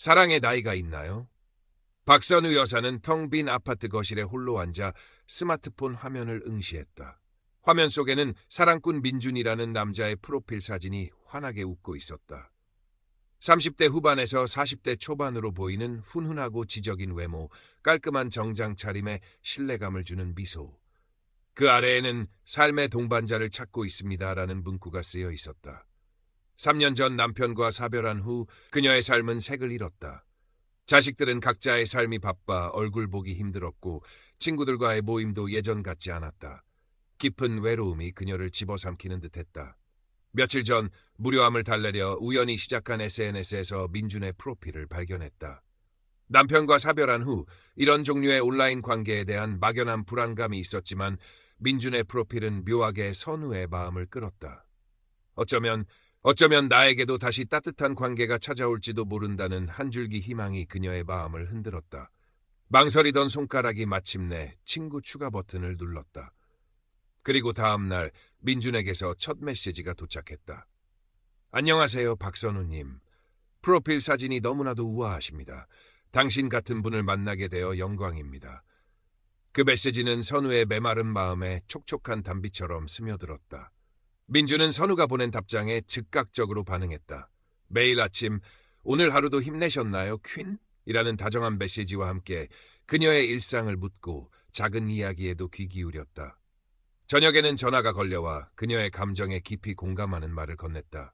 사랑의 나이가 있나요? 박선우 여사는 텅 빈 아파트 거실에 홀로 앉아 스마트폰 화면을 응시했다. 화면 속에는 사랑꾼 민준이라는 남자의 프로필 사진이 환하게 웃고 있었다. 30대 후반에서 40대 초반으로 보이는 훈훈하고 지적인 외모, 깔끔한 정장 차림에 신뢰감을 주는 미소. 그 아래에는 삶의 동반자를 찾고 있습니다라는 문구가 쓰여 있었다. 3년 전 남편과 사별한 후 그녀의 삶은 색을 잃었다. 자식들은 각자의 삶이 바빠 얼굴 보기 힘들었고 친구들과의 모임도 예전 같지 않았다. 깊은 외로움이 그녀를 집어삼키는 듯했다. 며칠 전 무료함을 달래려 우연히 시작한 SNS에서 민준의 프로필을 발견했다. 남편과 사별한 후 이런 종류의 온라인 관계에 대한 막연한 불안감이 있었지만 민준의 프로필은 묘하게 선우의 마음을 끌었다. 어쩌면 나에게도 다시 따뜻한 관계가 찾아올지도 모른다는 한 줄기 희망이 그녀의 마음을 흔들었다. 망설이던 손가락이 마침내 친구 추가 버튼을 눌렀다. 그리고 다음 날 민준에게서 첫 메시지가 도착했다. 안녕하세요, 박선우님. 프로필 사진이 너무나도 우아하십니다. 당신 같은 분을 만나게 되어 영광입니다. 그 메시지는 선우의 메마른 마음에 촉촉한 단비처럼 스며들었다. 민준은 선우가 보낸 답장에 즉각적으로 반응했다. 매일 아침 오늘 하루도 힘내셨나요, 퀸? 이라는 다정한 메시지와 함께 그녀의 일상을 묻고 작은 이야기에도 귀 기울였다. 저녁에는 전화가 걸려와 그녀의 감정에 깊이 공감하는 말을 건넸다.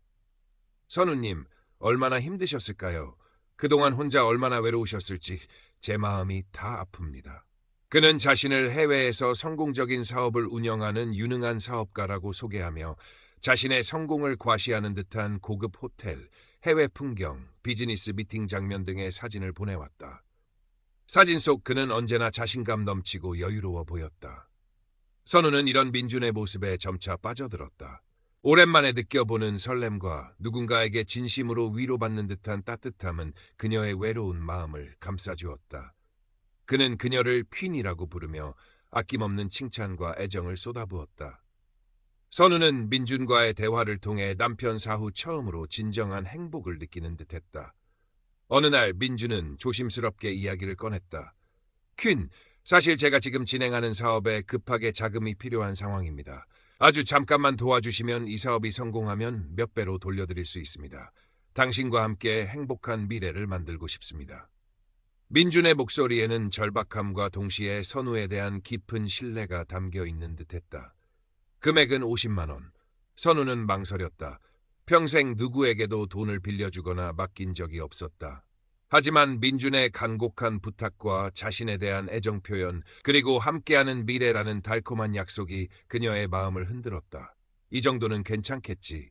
선우님, 얼마나 힘드셨을까요? 그동안 혼자 얼마나 외로우셨을지 제 마음이 다 아픕니다. 그는 자신을 해외에서 성공적인 사업을 운영하는 유능한 사업가라고 소개하며 자신의 성공을 과시하는 듯한 고급 호텔, 해외 풍경, 비즈니스 미팅 장면 등의 사진을 보내왔다. 사진 속 그는 언제나 자신감 넘치고 여유로워 보였다. 선우는 이런 민준의 모습에 점차 빠져들었다. 오랜만에 느껴보는 설렘과 누군가에게 진심으로 위로받는 듯한 따뜻함은 그녀의 외로운 마음을 감싸주었다. 그는 그녀를 퀸이라고 부르며 아낌없는 칭찬과 애정을 쏟아부었다. 선우는 민준과의 대화를 통해 남편 사후 처음으로 진정한 행복을 느끼는 듯했다. 어느 날 민준은 조심스럽게 이야기를 꺼냈다. 퀸, 사실 제가 지금 진행하는 사업에 급하게 자금이 필요한 상황입니다. 아주 잠깐만 도와주시면 이 사업이 성공하면 몇 배로 돌려드릴 수 있습니다. 당신과 함께 행복한 미래를 만들고 싶습니다. 민준의 목소리에는 절박함과 동시에 선우에 대한 깊은 신뢰가 담겨 있는 듯했다. 금액은 50만 원. 선우는 망설였다. 평생 누구에게도 돈을 빌려주거나 맡긴 적이 없었다. 하지만 민준의 간곡한 부탁과 자신에 대한 애정 표현, 그리고 함께하는 미래라는 달콤한 약속이 그녀의 마음을 흔들었다. 이 정도는 괜찮겠지.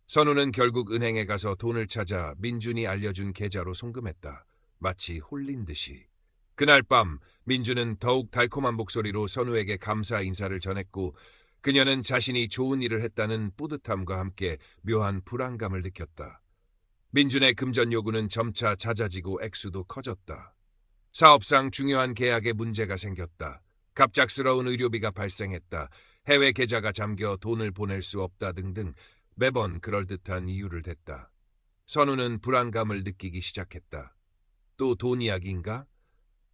선우는 결국 은행에 가서 돈을 찾아 민준이 알려준 계좌로 송금했다. 마치 홀린 듯이. 그날 밤 민준은 더욱 달콤한 목소리로 선우에게 감사 인사를 전했고 그녀는 자신이 좋은 일을 했다는 뿌듯함과 함께 묘한 불안감을 느꼈다. 민준의 금전 요구는 점차 잦아지고 액수도 커졌다. 사업상 중요한 계약에 문제가 생겼다. 갑작스러운 의료비가 발생했다. 해외 계좌가 잠겨 돈을 보낼 수 없다 등등 매번 그럴듯한 이유를 댔다. 선우는 불안감을 느끼기 시작했다. 또 돈 이야기인가?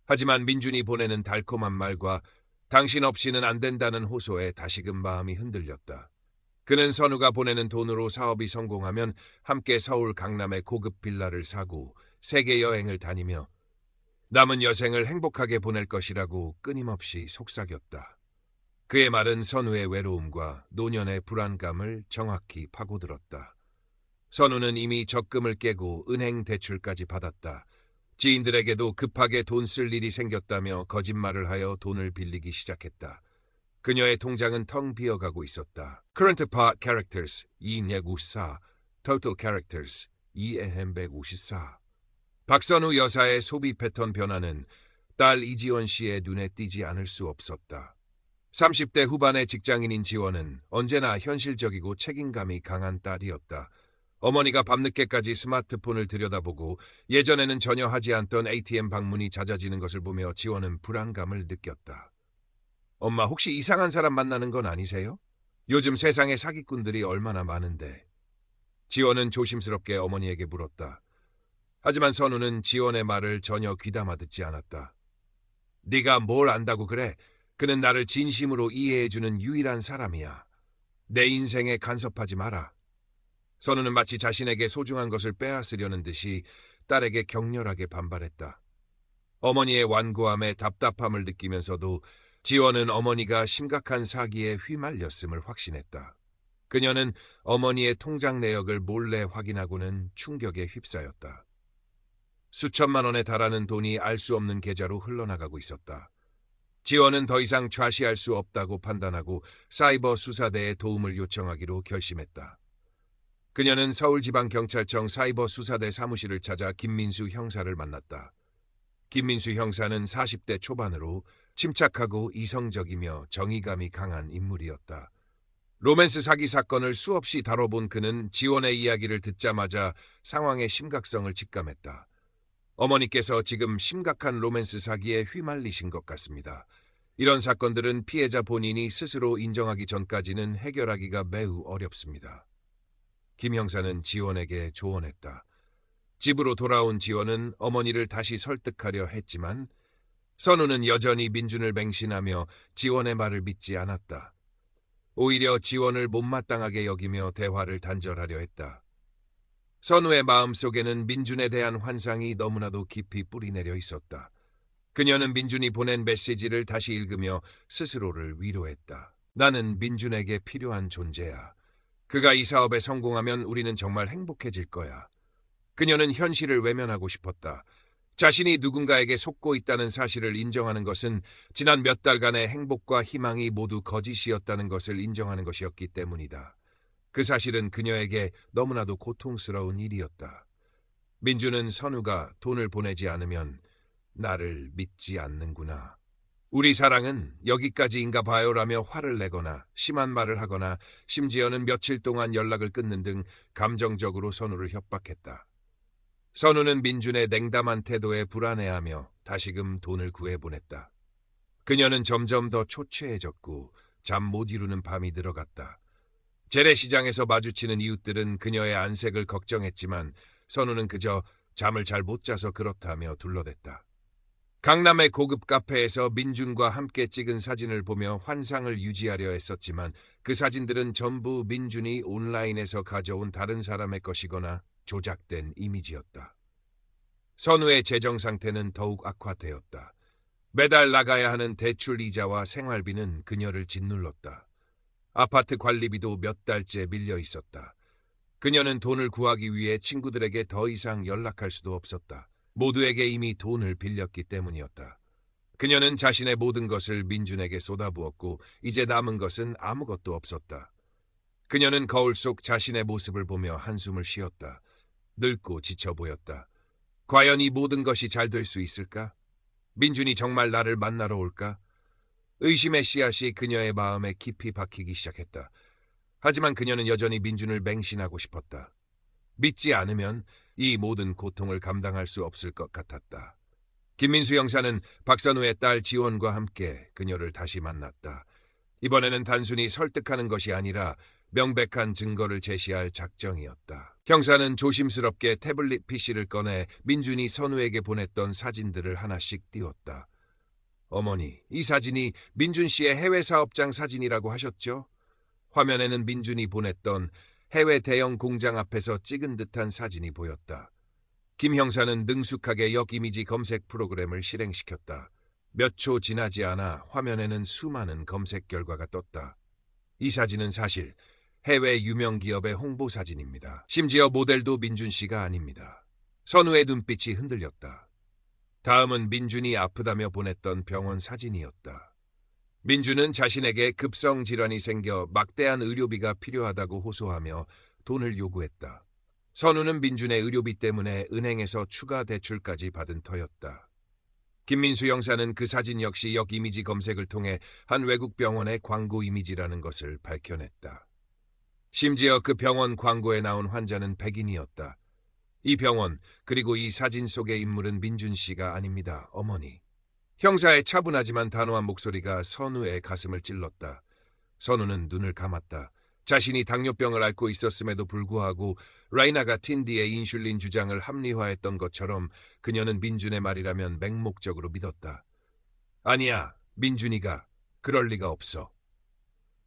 하지만 민준이 보내는 달콤한 말과 당신 없이는 안 된다는 호소에 다시금 마음이 흔들렸다. 그는 선우가 보내는 돈으로 사업이 성공하면 함께 서울 강남의 고급 빌라를 사고 세계 여행을 다니며 남은 여생을 행복하게 보낼 것이라고 끊임없이 속삭였다. 그의 말은 선우의 외로움과 노년의 불안감을 정확히 파고들었다. 선우는 이미 적금을 깨고 은행 대출까지 받았다. 지인들에게도 급하게 돈 쓸 일이 생겼다며 거짓말을 하여 돈을 빌리기 시작했다. 그녀의 통장은 텅 비어가고 있었다. Current Part Characters 254, Total Characters 254. 박선우 여사의 소비 패턴 변화는 딸 이지원 씨의 눈에 띄지 않을 수 없었다. 30대 후반의 직장인인 지원은 언제나 현실적이고 책임감이 강한 딸이었다. 어머니가 밤늦게까지 스마트폰을 들여다보고 예전에는 전혀 하지 않던 ATM 방문이 잦아지는 것을 보며 지원은 불안감을 느꼈다. 엄마, 혹시 이상한 사람 만나는 건 아니세요? 요즘 세상에 사기꾼들이 얼마나 많은데. 지원은 조심스럽게 어머니에게 물었다. 하지만 선우는 지원의 말을 전혀 귀담아 듣지 않았다. 네가 뭘 안다고 그래? 그는 나를 진심으로 이해해주는 유일한 사람이야. 내 인생에 간섭하지 마라. 선우는 마치 자신에게 소중한 것을 빼앗으려는 듯이 딸에게 격렬하게 반발했다. 어머니의 완고함에 답답함을 느끼면서도 지원은 어머니가 심각한 사기에 휘말렸음을 확신했다. 그녀는 어머니의 통장 내역을 몰래 확인하고는 충격에 휩싸였다. 수천만 원에 달하는 돈이 알 수 없는 계좌로 흘러나가고 있었다. 지원은 더 이상 좌시할 수 없다고 판단하고 사이버 수사대에 도움을 요청하기로 결심했다. 그녀는 서울지방경찰청 사이버 수사대 사무실을 찾아 김민수 형사를 만났다. 김민수 형사는 40대 초반으로 침착하고 이성적이며 정의감이 강한 인물이었다. 로맨스 사기 사건을 수없이 다뤄본 그는 지원의 이야기를 듣자마자 상황의 심각성을 직감했다. 어머니께서 지금 심각한 로맨스 사기에 휘말리신 것 같습니다. 이런 사건들은 피해자 본인이 스스로 인정하기 전까지는 해결하기가 매우 어렵습니다. 김 형사는 지원에게 조언했다. 집으로 돌아온 지원은 어머니를 다시 설득하려 했지만 선우는 여전히 민준을 맹신하며 지원의 말을 믿지 않았다. 오히려 지원을 못마땅하게 여기며 대화를 단절하려 했다. 선우의 마음속에는 민준에 대한 환상이 너무나도 깊이 뿌리내려 있었다. 그녀는 민준이 보낸 메시지를 다시 읽으며 스스로를 위로했다. 나는 민준에게 필요한 존재야. 그가 이 사업에 성공하면 우리는 정말 행복해질 거야. 그녀는 현실을 외면하고 싶었다. 자신이 누군가에게 속고 있다는 사실을 인정하는 것은 지난 몇 달간의 행복과 희망이 모두 거짓이었다는 것을 인정하는 것이었기 때문이다. 그 사실은 그녀에게 너무나도 고통스러운 일이었다. 민주는 선우가 돈을 보내지 않으면 나를 믿지 않는구나. 우리 사랑은 여기까지인가 봐요라며 화를 내거나 심한 말을 하거나 심지어는 며칠 동안 연락을 끊는 등 감정적으로 선우를 협박했다. 선우는 민준의 냉담한 태도에 불안해하며 다시금 돈을 구해보냈다. 그녀는 점점 더 초췌해졌고 잠 못 이루는 밤이 늘어갔다. 재래시장에서 마주치는 이웃들은 그녀의 안색을 걱정했지만 선우는 그저 잠을 잘 못 자서 그렇다며 둘러댔다. 강남의 고급 카페에서 민준과 함께 찍은 사진을 보며 환상을 유지하려 했었지만 그 사진들은 전부 민준이 온라인에서 가져온 다른 사람의 것이거나 조작된 이미지였다. 선우의 재정 상태는 더욱 악화되었다. 매달 나가야 하는 대출 이자와 생활비는 그녀를 짓눌렀다. 아파트 관리비도 몇 달째 밀려 있었다. 그녀는 돈을 구하기 위해 친구들에게 더 이상 연락할 수도 없었다. 모두에게 이미 돈을 빌렸기 때문이었다. 그녀는 자신의 모든 것을 민준에게 쏟아부었고 이제 남은 것은 아무것도 없었다. 그녀는 거울 속 자신의 모습을 보며 한숨을 쉬었다. 늙고 지쳐 보였다. 과연 이 모든 것이 잘 될 수 있을까? 민준이 정말 나를 만나러 올까? 의심의 씨앗이 그녀의 마음에 깊이 박히기 시작했다. 하지만 그녀는 여전히 민준을 맹신하고 싶었다. 믿지 않으면 이 모든 고통을 감당할 수 없을 것 같았다. 김민수 형사는 박선우의 딸 지원과 함께 그녀를 다시 만났다. 이번에는 단순히 설득하는 것이 아니라 명백한 증거를 제시할 작정이었다. 형사는 조심스럽게 태블릿 PC를 꺼내 민준이 선우에게 보냈던 사진들을 하나씩 띄웠다. 어머니, 이 사진이 민준 씨의 해외 사업장 사진이라고 하셨죠? 화면에는 민준이 보냈던 해외 대형 공장 앞에서 찍은 듯한 사진이 보였다. 김 형사는 능숙하게 역이미지 검색 프로그램을 실행시켰다. 몇 초 지나지 않아 화면에는 수많은 검색 결과가 떴다. 이 사진은 사실 해외 유명 기업의 홍보 사진입니다. 심지어 모델도 민준 씨가 아닙니다. 선우의 눈빛이 흔들렸다. 다음은 민준이 아프다며 보냈던 병원 사진이었다. 민준은 자신에게 급성 질환이 생겨 막대한 의료비가 필요하다고 호소하며 돈을 요구했다. 선우는 민준의 의료비 때문에 은행에서 추가 대출까지 받은 터였다. 김민수 형사는 그 사진 역시 역이미지 검색을 통해 한 외국 병원의 광고 이미지라는 것을 밝혀냈다. 심지어 그 병원 광고에 나온 환자는 백인이었다. 이 병원, 그리고 이 사진 속의 인물은 민준 씨가 아닙니다, 어머니. 형사의 차분하지만 단호한 목소리가 선우의 가슴을 찔렀다. 선우는 눈을 감았다. 자신이 당뇨병을 앓고 있었음에도 불구하고 라이나가 틴디의 인슐린 주장을 합리화했던 것처럼 그녀는 민준의 말이라면 맹목적으로 믿었다. 아니야, 민준이가 그럴 리가 없어.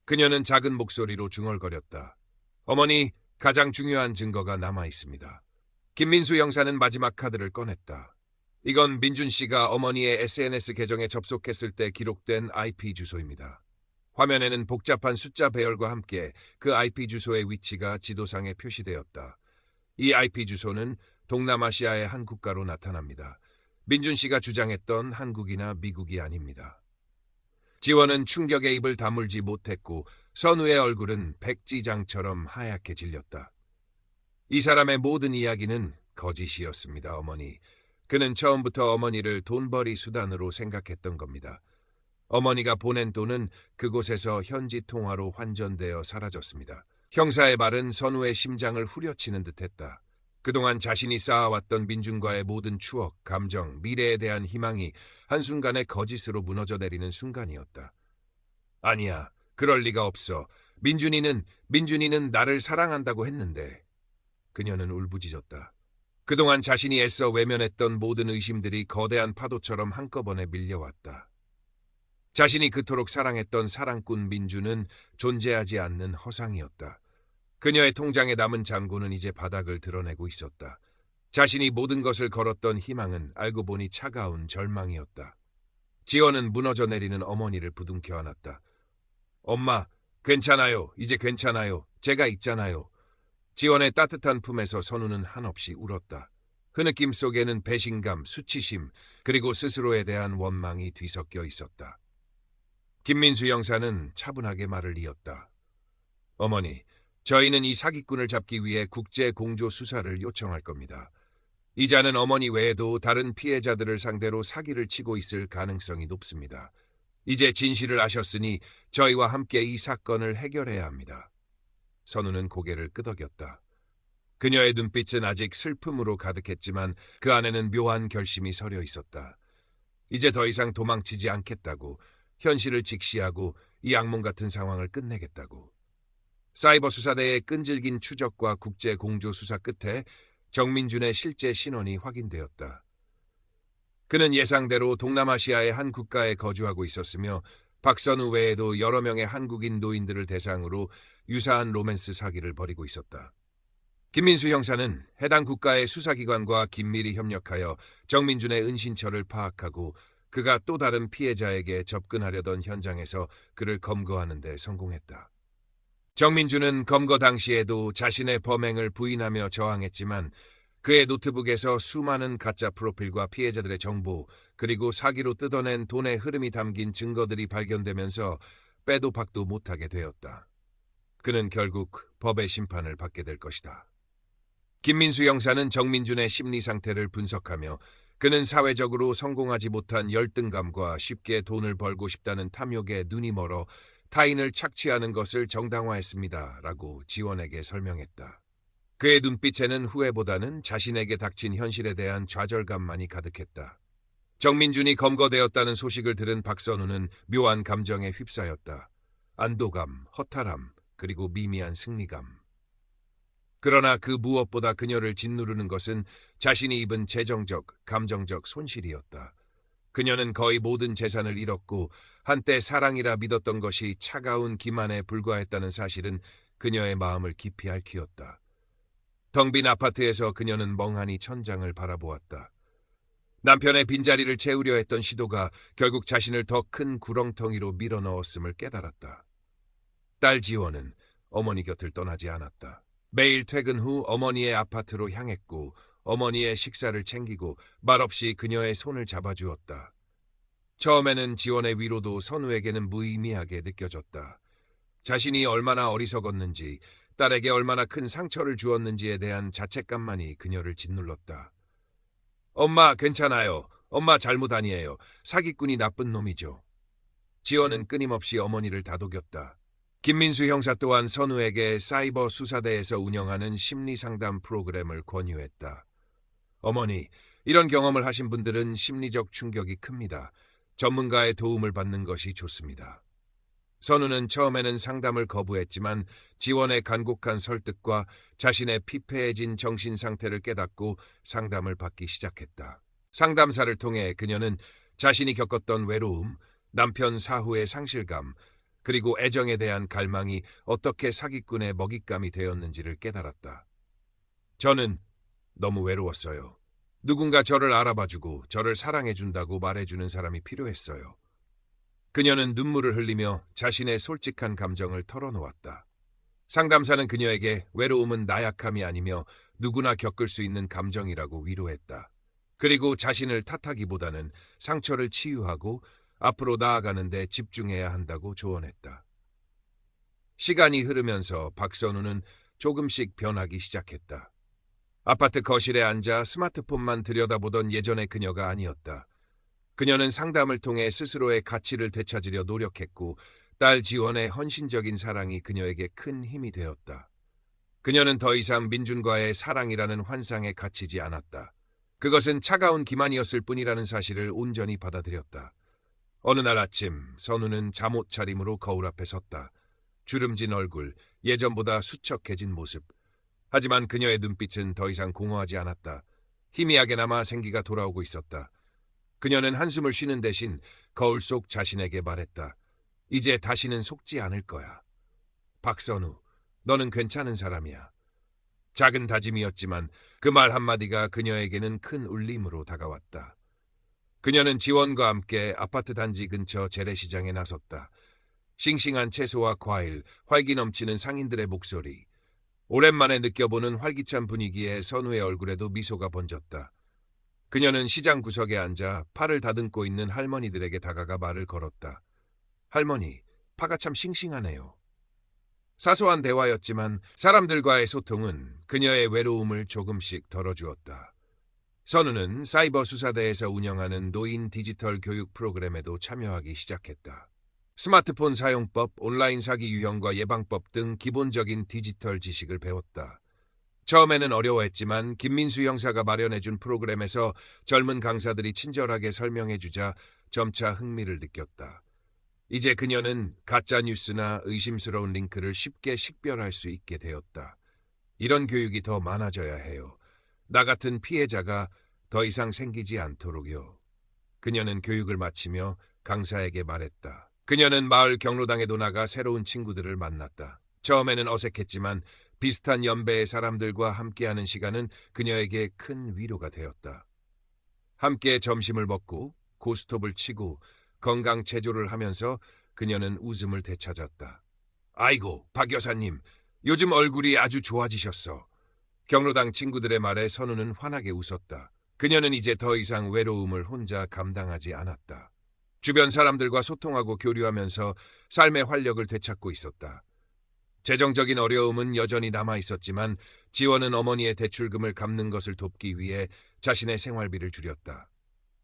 그녀는 작은 목소리로 중얼거렸다. 어머니, 가장 중요한 증거가 남아 있습니다. 김민수 형사는 마지막 카드를 꺼냈다. 이건 민준 씨가 어머니의 SNS 계정에 접속했을 때 기록된 IP 주소입니다. 화면에는 복잡한 숫자 배열과 함께 그 IP 주소의 위치가 지도상에 표시되었다. 이 IP 주소는 동남아시아의 한 국가로 나타납니다. 민준 씨가 주장했던 한국이나 미국이 아닙니다. 지원은 충격에 입을 다물지 못했고 선우의 얼굴은 백지장처럼 하얗게 질렸다. 이 사람의 모든 이야기는 거짓이었습니다, 어머니. 그는 처음부터 어머니를 돈벌이 수단으로 생각했던 겁니다. 어머니가 보낸 돈은 그곳에서 현지 통화로 환전되어 사라졌습니다. 형사의 말은 선우의 심장을 후려치는 듯했다. 그동안 자신이 쌓아왔던 민준과의 모든 추억, 감정, 미래에 대한 희망이 한순간에 거짓으로 무너져 내리는 순간이었다. 아니야, 그럴 리가 없어. 민준이는 나를 사랑한다고 했는데. 그녀는 울부짖었다. 그동안 자신이 애써 외면했던 모든 의심들이 거대한 파도처럼 한꺼번에 밀려왔다. 자신이 그토록 사랑했던 사랑꾼 민준은 존재하지 않는 허상이었다. 그녀의 통장에 남은 잔고는 이제 바닥을 드러내고 있었다. 자신이 모든 것을 걸었던 희망은 알고 보니 차가운 절망이었다. 지원은 무너져 내리는 어머니를 부둥켜 안았다. 엄마, 괜찮아요. 이제 괜찮아요. 제가 있잖아요. 지원의 따뜻한 품에서 선우는 한없이 울었다. 흐느낌 속에는 배신감, 수치심, 그리고 스스로에 대한 원망이 뒤섞여 있었다. 김민수 형사는 차분하게 말을 이었다. 어머니, 저희는 이 사기꾼을 잡기 위해 국제 공조 수사를 요청할 겁니다. 이자는 어머니 외에도 다른 피해자들을 상대로 사기를 치고 있을 가능성이 높습니다. 이제 진실을 아셨으니 저희와 함께 이 사건을 해결해야 합니다. 선우는 고개를 끄덕였다. 그녀의 눈빛은 아직 슬픔으로 가득했지만 그 안에는 묘한 결심이 서려 있었다. 이제 더 이상 도망치지 않겠다고, 현실을 직시하고 이 악몽 같은 상황을 끝내겠다고. 사이버 수사대의 끈질긴 추적과 국제 공조 수사 끝에 정민준의 실제 신원이 확인되었다. 그는 예상대로 동남아시아의 한 국가에 거주하고 있었으며 박선우 외에도 여러 명의 한국인 노인들을 대상으로 유사한 로맨스 사기를 벌이고 있었다. 김민수 형사는 해당 국가의 수사기관과 긴밀히 협력하여 정민준의 은신처를 파악하고 그가 또 다른 피해자에게 접근하려던 현장에서 그를 검거하는 데 성공했다. 정민준은 검거 당시에도 자신의 범행을 부인하며 저항했지만 그의 노트북에서 수많은 가짜 프로필과 피해자들의 정보 그리고 사기로 뜯어낸 돈의 흐름이 담긴 증거들이 발견되면서 빼도 박도 못하게 되었다. 그는 결국 법의 심판을 받게 될 것이다. 김민수 형사는 정민준의 심리 상태를 분석하며 그는 사회적으로 성공하지 못한 열등감과 쉽게 돈을 벌고 싶다는 탐욕에 눈이 멀어 타인을 착취하는 것을 정당화했습니다. 라고 지원에게 설명했다. 그의 눈빛에는 후회보다는 자신에게 닥친 현실에 대한 좌절감만이 가득했다. 정민준이 검거되었다는 소식을 들은 박선우는 묘한 감정에 휩싸였다. 안도감, 허탈함, 그리고 미미한 승리감. 그러나 그 무엇보다 그녀를 짓누르는 것은 자신이 입은 재정적, 감정적 손실이었다. 그녀는 거의 모든 재산을 잃었고 한때 사랑이라 믿었던 것이 차가운 기만에 불과했다는 사실은 그녀의 마음을 깊이 앓히었다. 텅 빈 아파트에서 그녀는 멍하니 천장을 바라보았다. 남편의 빈자리를 채우려 했던 시도가 결국 자신을 더 큰 구렁텅이로 밀어넣었음을 깨달았다. 딸 지원은 어머니 곁을 떠나지 않았다. 매일 퇴근 후 어머니의 아파트로 향했고 어머니의 식사를 챙기고 말없이 그녀의 손을 잡아주었다. 처음에는 지원의 위로도 선우에게는 무의미하게 느껴졌다. 자신이 얼마나 어리석었는지, 딸에게 얼마나 큰 상처를 주었는지에 대한 자책감만이 그녀를 짓눌렀다. 엄마, 괜찮아요. 엄마 잘못 아니에요. 사기꾼이 나쁜 놈이죠. 지원은 끊임없이 어머니를 다독였다. 김민수 형사 또한 선우에게 사이버 수사대에서 운영하는 심리상담 프로그램을 권유했다. 어머니, 이런 경험을 하신 분들은 심리적 충격이 큽니다. 전문가의 도움을 받는 것이 좋습니다. 선우는 처음에는 상담을 거부했지만 지원의 간곡한 설득과 자신의 피폐해진 정신 상태를 깨닫고 상담을 받기 시작했다. 상담사를 통해 그녀는 자신이 겪었던 외로움, 남편 사후의 상실감, 그리고 애정에 대한 갈망이 어떻게 사기꾼의 먹잇감이 되었는지를 깨달았다. 저는 너무 외로웠어요. 누군가 저를 알아봐주고 저를 사랑해준다고 말해주는 사람이 필요했어요. 그녀는 눈물을 흘리며 자신의 솔직한 감정을 털어놓았다. 상담사는 그녀에게 외로움은 나약함이 아니며 누구나 겪을 수 있는 감정이라고 위로했다. 그리고 자신을 탓하기보다는 상처를 치유하고 앞으로 나아가는 데 집중해야 한다고 조언했다. 시간이 흐르면서 박선우는 조금씩 변하기 시작했다. 아파트 거실에 앉아 스마트폰만 들여다보던 예전의 그녀가 아니었다. 그녀는 상담을 통해 스스로의 가치를 되찾으려 노력했고 딸 지원의 헌신적인 사랑이 그녀에게 큰 힘이 되었다. 그녀는 더 이상 민준과의 사랑이라는 환상에 갇히지 않았다. 그것은 차가운 기만이었을 뿐이라는 사실을 온전히 받아들였다. 어느 날 아침 선우는 잠옷 차림으로 거울 앞에 섰다. 주름진 얼굴, 예전보다 수척해진 모습. 하지만 그녀의 눈빛은 더 이상 공허하지 않았다. 희미하게나마 생기가 돌아오고 있었다. 그녀는 한숨을 쉬는 대신 거울 속 자신에게 말했다. 이제 다시는 속지 않을 거야. 박선우, 너는 괜찮은 사람이야. 작은 다짐이었지만 그 말 한마디가 그녀에게는 큰 울림으로 다가왔다. 그녀는 지원과 함께 아파트 단지 근처 재래시장에 나섰다. 싱싱한 채소와 과일, 활기 넘치는 상인들의 목소리. 오랜만에 느껴보는 활기찬 분위기에 선우의 얼굴에도 미소가 번졌다. 그녀는 시장 구석에 앉아 팔을 다듬고 있는 할머니들에게 다가가 말을 걸었다. 할머니, 파가 참 싱싱하네요. 사소한 대화였지만 사람들과의 소통은 그녀의 외로움을 조금씩 덜어주었다. 선우는 사이버 수사대에서 운영하는 노인 디지털 교육 프로그램에도 참여하기 시작했다. 스마트폰 사용법, 온라인 사기 유형과 예방법 등 기본적인 디지털 지식을 배웠다. 처음에는 어려워했지만 김민수 형사가 마련해준 프로그램에서 젊은 강사들이 친절하게 설명해주자 점차 흥미를 느꼈다. 이제 그녀는 가짜뉴스나 의심스러운 링크를 쉽게 식별할 수 있게 되었다. 이런 교육이 더 많아져야 해요. 나 같은 피해자가 더 이상 생기지 않도록요. 그녀는 교육을 마치며 강사에게 말했다. 그녀는 마을 경로당에도 나가 새로운 친구들을 만났다. 처음에는 어색했지만 비슷한 연배의 사람들과 함께하는 시간은 그녀에게 큰 위로가 되었다. 함께 점심을 먹고 고스톱을 치고 건강 체조를 하면서 그녀는 웃음을 되찾았다. 아이고, 박 여사님, 요즘 얼굴이 아주 좋아지셨어. 경로당 친구들의 말에 선우는 환하게 웃었다. 그녀는 이제 더 이상 외로움을 혼자 감당하지 않았다. 주변 사람들과 소통하고 교류하면서 삶의 활력을 되찾고 있었다. 재정적인 어려움은 여전히 남아 있었지만 지원은 어머니의 대출금을 갚는 것을 돕기 위해 자신의 생활비를 줄였다.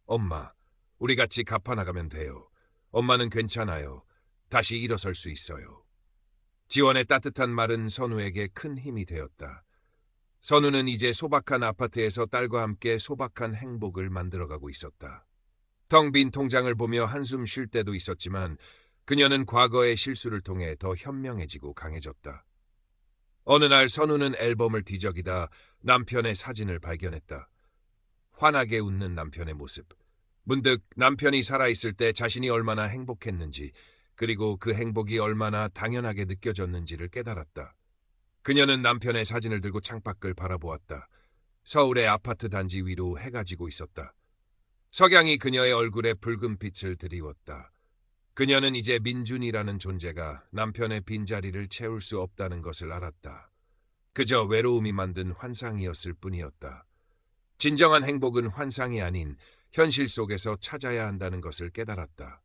엄마, 우리 같이 갚아나가면 돼요. 엄마는 괜찮아요. 다시 일어설 수 있어요. 지원의 따뜻한 말은 선우에게 큰 힘이 되었다. 선우는 이제 소박한 아파트에서 딸과 함께 소박한 행복을 만들어가고 있었다. 텅 빈 통장을 보며 한숨 쉴 때도 있었지만 그녀는 과거의 실수를 통해 더 현명해지고 강해졌다. 어느 날 선우는 앨범을 뒤적이다 남편의 사진을 발견했다. 환하게 웃는 남편의 모습. 문득 남편이 살아있을 때 자신이 얼마나 행복했는지, 그리고 그 행복이 얼마나 당연하게 느껴졌는지를 깨달았다. 그녀는 남편의 사진을 들고 창밖을 바라보았다. 서울의 아파트 단지 위로 해가 지고 있었다. 석양이 그녀의 얼굴에 붉은 빛을 드리웠다. 그녀는 이제 민준이라는 존재가 남편의 빈자리를 채울 수 없다는 것을 알았다. 그저 외로움이 만든 환상이었을 뿐이었다. 진정한 행복은 환상이 아닌 현실 속에서 찾아야 한다는 것을 깨달았다.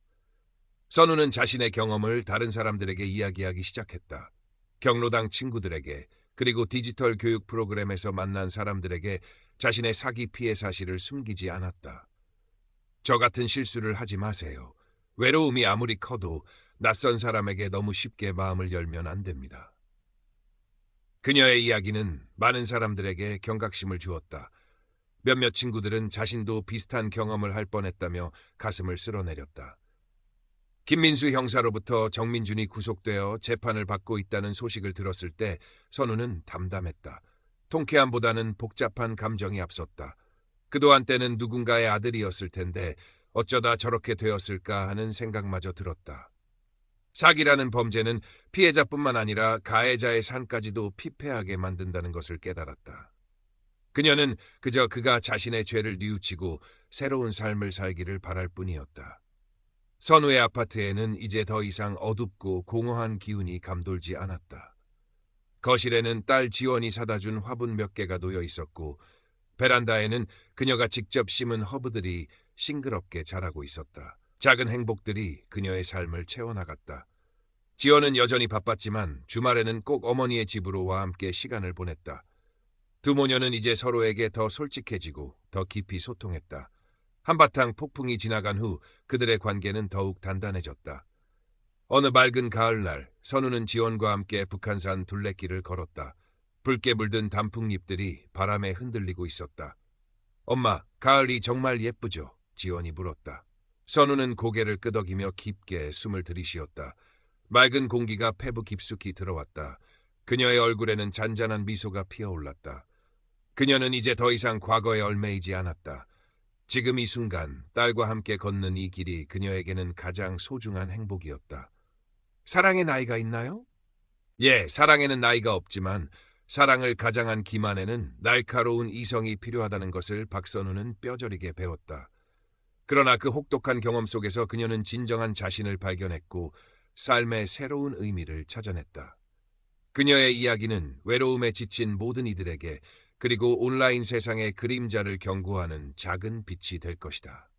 선우는 자신의 경험을 다른 사람들에게 이야기하기 시작했다. 경로당 친구들에게, 그리고 디지털 교육 프로그램에서 만난 사람들에게 자신의 사기 피해 사실을 숨기지 않았다. 저 같은 실수를 하지 마세요. 외로움이 아무리 커도 낯선 사람에게 너무 쉽게 마음을 열면 안 됩니다. 그녀의 이야기는 많은 사람들에게 경각심을 주었다. 몇몇 친구들은 자신도 비슷한 경험을 할 뻔했다며 가슴을 쓸어내렸다. 김민수 형사로부터 정민준이 구속되어 재판을 받고 있다는 소식을 들었을 때 선우는 담담했다. 통쾌함보다는 복잡한 감정이 앞섰다. 그도 한때는 누군가의 아들이었을 텐데 어쩌다 저렇게 되었을까 하는 생각마저 들었다. 사기라는 범죄는 피해자뿐만 아니라 가해자의 삶까지도 피폐하게 만든다는 것을 깨달았다. 그녀는 그저 그가 자신의 죄를 뉘우치고 새로운 삶을 살기를 바랄 뿐이었다. 선우의 아파트에는 이제 더 이상 어둡고 공허한 기운이 감돌지 않았다. 거실에는 딸 지원이 사다 준 화분 몇 개가 놓여 있었고 베란다에는 그녀가 직접 심은 허브들이 싱그럽게 자라고 있었다. 작은 행복들이 그녀의 삶을 채워나갔다. 지원은 여전히 바빴지만 주말에는 꼭 어머니의 집으로 와 함께 시간을 보냈다. 두 모녀는 이제 서로에게 더 솔직해지고 더 깊이 소통했다. 한바탕 폭풍이 지나간 후 그들의 관계는 더욱 단단해졌다. 어느 맑은 가을날 선우는 지원과 함께 북한산 둘레길을 걸었다. 붉게 물든 단풍잎들이 바람에 흔들리고 있었다. 엄마, 가을이 정말 예쁘죠? 지원이 물었다. 선우는 고개를 끄덕이며 깊게 숨을 들이쉬었다. 맑은 공기가 폐부 깊숙이 들어왔다. 그녀의 얼굴에는 잔잔한 미소가 피어올랐다. 그녀는 이제 더 이상 과거에 얽매이지 않았다. 지금 이 순간 딸과 함께 걷는 이 길이 그녀에게는 가장 소중한 행복이었다. 사랑의 나이가 있나요? 예, 사랑에는 나이가 없지만 사랑을 가장한 기만에는 날카로운 이성이 필요하다는 것을 박선우는 뼈저리게 배웠다. 그러나 그 혹독한 경험 속에서 그녀는 진정한 자신을 발견했고 삶의 새로운 의미를 찾아냈다. 그녀의 이야기는 외로움에 지친 모든 이들에게 그리고 온라인 세상의 그림자를 경고하는 작은 빛이 될 것이다.